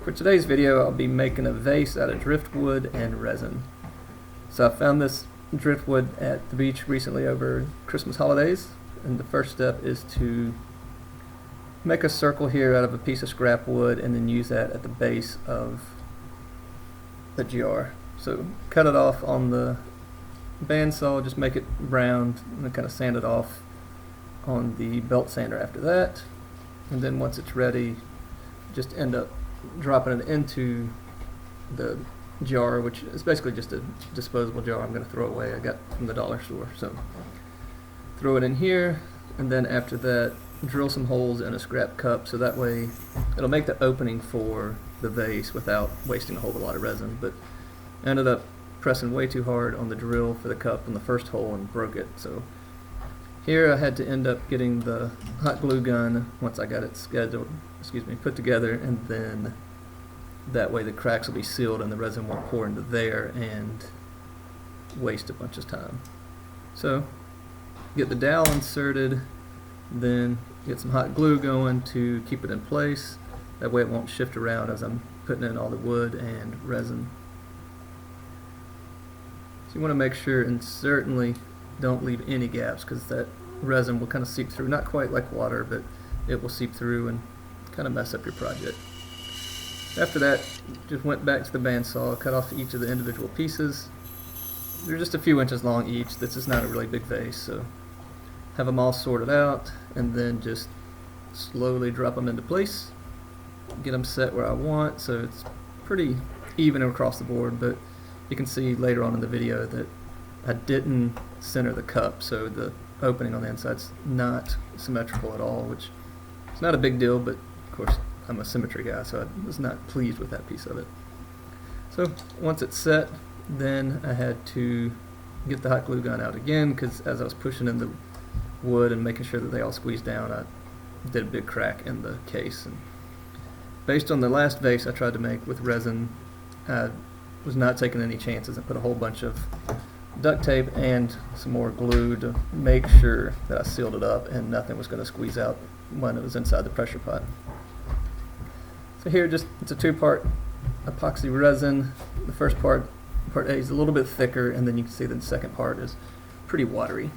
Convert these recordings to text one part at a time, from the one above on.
For today's video, I'll be making a vase out of driftwood and resin. So I found this driftwood at the beach recently over Christmas holidays, and the first step is to make a circle here out of a piece of scrap wood and then use that at the base of the jar. So cut it off on the bandsaw, just make it round, and then kind of sand it off on the belt sander after that. And then once it's ready, just end up dropping it into the jar, which is basically just a disposable jar I'm going to throw away. I got from the dollar store. So throw it in here, and then after that drill some holes in a scrap cup, so that way it'll make the opening for the vase without wasting a whole lot of resin. But I ended up pressing way too hard on the drill for the cup in the first hole and broke it. So here I had to end up getting the hot glue gun once I got it put together, and then that way the cracks will be sealed and the resin won't pour into there and waste a bunch of time. So get the dowel inserted, then get some hot glue going to keep it in place. That way it won't shift around as I'm putting in all the wood and resin. So you want to make sure and certainly don't leave any gaps, because that resin will kind of seep through, not quite like water, but it will seep through and kind of mess up your project. After that, just went back to the bandsaw, cut off each of the individual pieces. They're just a few inches long each. This is not a really big vase, so have them all sorted out, and then just slowly drop them into place, get them set where I want, so it's pretty even across the board. But you can see later on in the video that I didn't center the cup, so the opening on the inside's not symmetrical at all, which is not a big deal, but of course I'm a symmetry guy, so I was not pleased with that piece of it. So once it's set, then I had to get the hot glue gun out again, because as I was pushing in the wood and making sure that they all squeezed down, I did a big crack in the case. And based on the last vase I tried to make with resin, I was not taking any chances and put a whole bunch of duct tape and some more glue to make sure that I sealed it up and nothing was going to squeeze out when it was inside the pressure pot. So here, it's a two-part epoxy resin. The first part, part A, is a little bit thicker, and then you can see that the second part is pretty watery.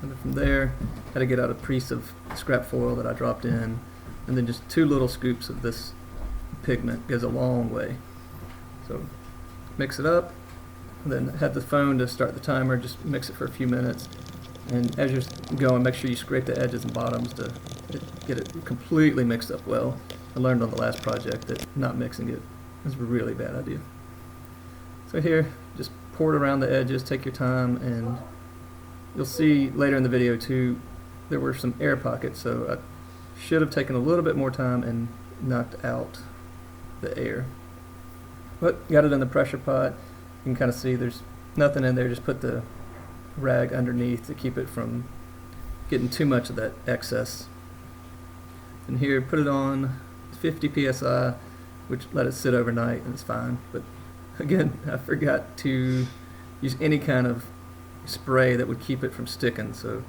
And then from there, I had to get out a piece of scrap foil that I dropped in, and then just 2 little scoops of this pigment. Goes a long way. So mix it up, and then have the phone to start the timer. Just mix it for a few minutes, and as you're going, make sure you scrape the edges and bottoms to get it completely mixed up well. I learned on the last project that not mixing it is a really bad idea. So here, just pour it around the edges, take your time, and you'll see later in the video too, there were some air pockets, so I should have taken a little bit more time and knocked out the air. But got it in the pressure pot. You can kind of see there's nothing in there. Just put the rag underneath to keep it from getting too much of that excess. And here, put it on 50 psi, which let it sit overnight, and it's fine. But again, I forgot to use any kind of spray that would keep it from sticking, so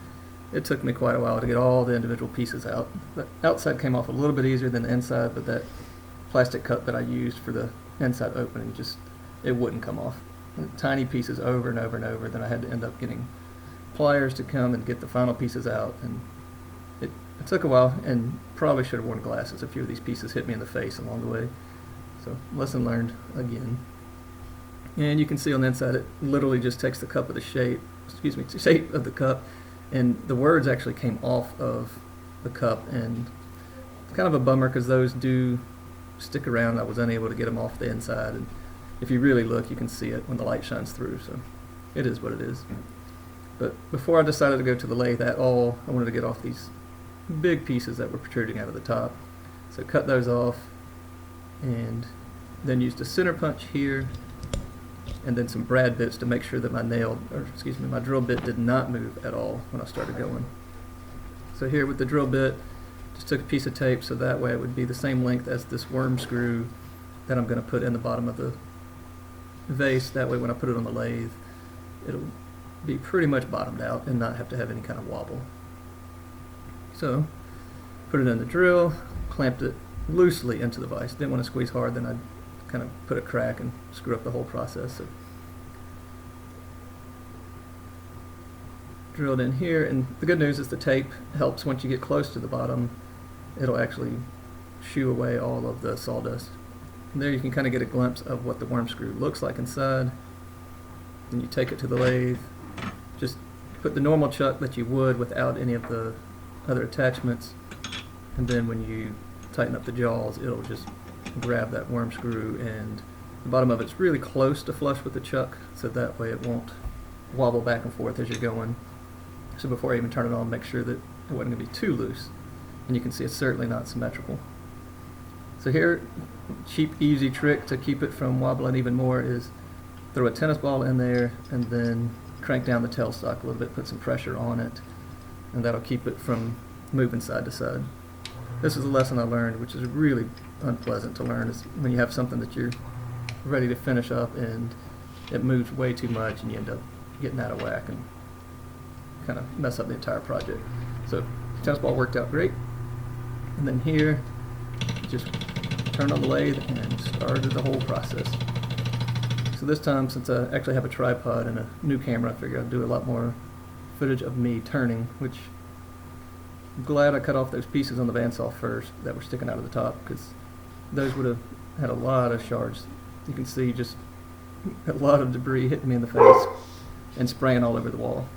it took me quite a while to get all the individual pieces out. The outside came off a little bit easier than the inside, but that plastic cup that I used for the inside opening, it wouldn't come off. Tiny pieces over and over and over. Then I had to end up getting pliers to come and get the final pieces out, and it took a while, and probably should have worn glasses. A few of these pieces hit me in the face along the way. So lesson learned again. And you can see on the inside it literally just takes the cup of the shape of the cup, and the words actually came off of the cup, and it's kind of a bummer because those do stick around. I was unable to get them off the inside, and if you really look, you can see it when the light shines through, so it is what it is. But before I decided to go to the lathe at all, I wanted to get off these big pieces that were protruding out of the top. So cut those off, and then used a center punch here, and then some brad bits to make sure that my drill bit did not move at all when I started going. So here with the drill bit, just took a piece of tape so that way it would be the same length as this worm screw that I'm going to put in the bottom of the vase. That way when I put it on the lathe, it'll be pretty much bottomed out and not have to have any kind of wobble. So put it in the drill, clamped it loosely into the vise. Didn't want to squeeze hard, then I'd kind of put a crack and screw up the whole process. So drilled in here, and the good news is the tape helps. Once you get close to the bottom, it'll actually shoo away all of the sawdust. And there you can kind of get a glimpse of what the worm screw looks like inside. Then you take it to the lathe, just put the normal chuck that you would without any of the other attachments, and then when you tighten up the jaws, it'll just grab that worm screw, and the bottom of it's really close to flush with the chuck, so that way it won't wobble back and forth as you're going. So before I even turn it on, make sure that it wasn't going to be too loose. And you can see it's certainly not symmetrical. So here, cheap, easy trick to keep it from wobbling even more is throw a tennis ball in there and then crank down the tailstock a little bit, put some pressure on it, and that'll keep it from moving side to side. This is a lesson I learned, which is really unpleasant to learn, is when you have something that you're ready to finish up and it moves way too much and you end up getting out of whack and kind of mess up the entire project. So tennis ball worked out great. And then here, just turned on the lathe and started the whole process. So this time, since I actually have a tripod and a new camera, I figured I'd do a lot more footage of me turning, which I'm glad I cut off those pieces on the bandsaw first that were sticking out of the top, because those would have had a lot of shards. You can see just a lot of debris hitting me in the face and spraying all over the wall.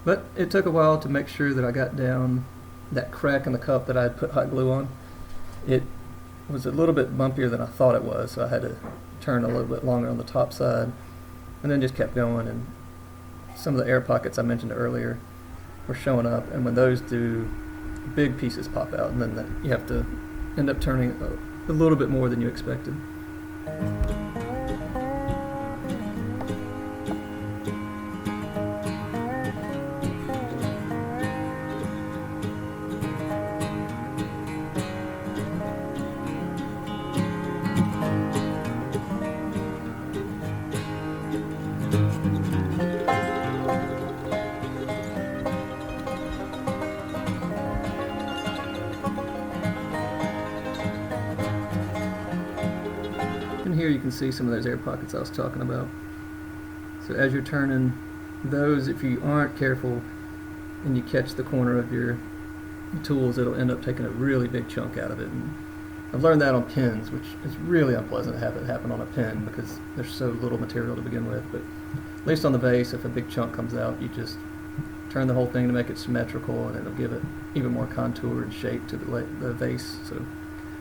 But it took a while to make sure that I got down that crack in the cup that I had put hot glue on. It was a little bit bumpier than I thought it was, so I had to turn a little bit longer on the top side, and then just kept going. And some of the air pockets I mentioned earlier were showing up, and when those do, big pieces pop out, and then you have to end up turning a little bit more than you expected. And here you can see some of those air pockets I was talking about. So as you're turning those, if you aren't careful and you catch the corner of your tools, it'll end up taking a really big chunk out of it. And I've learned that on pins, which is really unpleasant to have it happen on a pin because there's so little material to begin with. But at least on the vase, if a big chunk comes out, you just turn the whole thing to make it symmetrical, and it'll give it even more contour and shape to the vase. So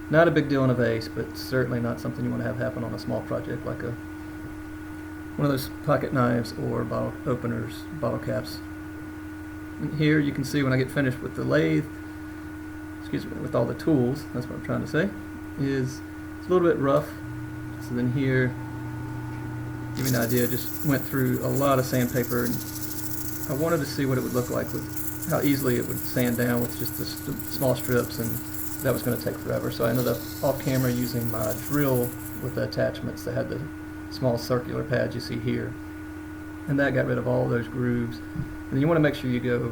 not a big deal on a vase, but certainly not something you want to have happen on a small project like one of those pocket knives or bottle openers, bottle caps. And here you can see when I get finished with the lathe, with all the tools, that's what I'm trying to say, is it's a little bit rough. So then here, give me an idea, just went through a lot of sandpaper, and I wanted to see what it would look like with how easily it would sand down with just the small strips, and that was going to take forever. So I ended up off camera using my drill with the attachments that had the small circular pads you see here, and that got rid of all those grooves. And you want to make sure you go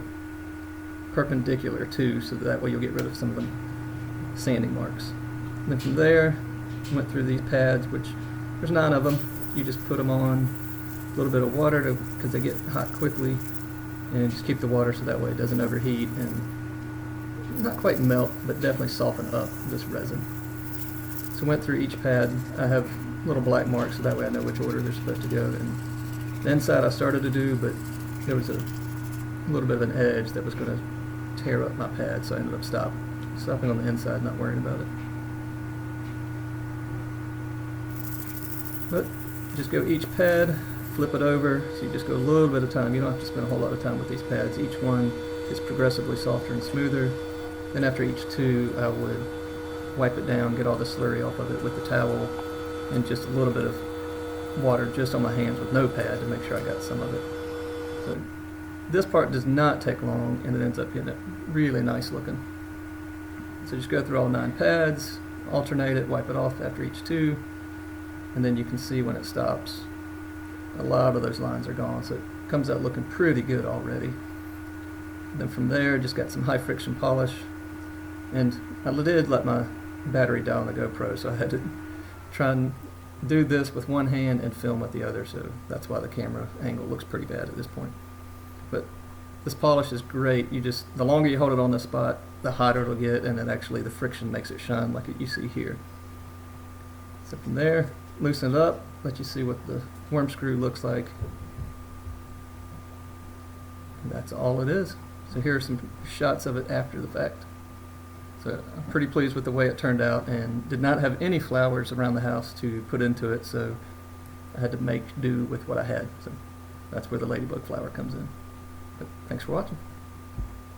perpendicular too, so that way you'll get rid of some of the sanding marks. And then from there, went through these pads, which there's 9 of them. You just put them on a little bit of water because they get hot quickly, and just keep the water so that way it doesn't overheat and not quite melt, but definitely soften up this resin. So went through each pad. I have little black marks so that way I know which order they're supposed to go. And the inside I started to do, but there was a little bit of an edge that was going to tear up my pad, so I ended up stopping on the inside, not worrying about it. But just go each pad, flip it over, so you just go a little bit of time. You don't have to spend a whole lot of time with these pads. Each one is progressively softer and smoother. Then after each 2, I would wipe it down, get all the slurry off of it with the towel, and just a little bit of water just on my hands with no pad to make sure I got some of it. So this part does not take long, and it ends up getting it really nice looking. So just go through all 9 pads, alternate it, wipe it off after each 2, and then you can see when it stops, a lot of those lines are gone, so it comes out looking pretty good already. And then from there, just got some high friction polish, And I did let my battery die on the GoPro, so I had to try and do this with one hand and film with the other, so that's why the camera angle looks pretty bad at this point. But this polish is great. The longer you hold it on the spot, the hotter it'll get, and then actually the friction makes it shine like you see here. So from there, loosen it up, let you see what the worm screw looks like. And that's all it is. So here are some shots of it after the fact. So I'm pretty pleased with the way it turned out, and did not have any flowers around the house to put into it, so I had to make do with what I had. So that's where the ladybug flower comes in. But thanks for watching.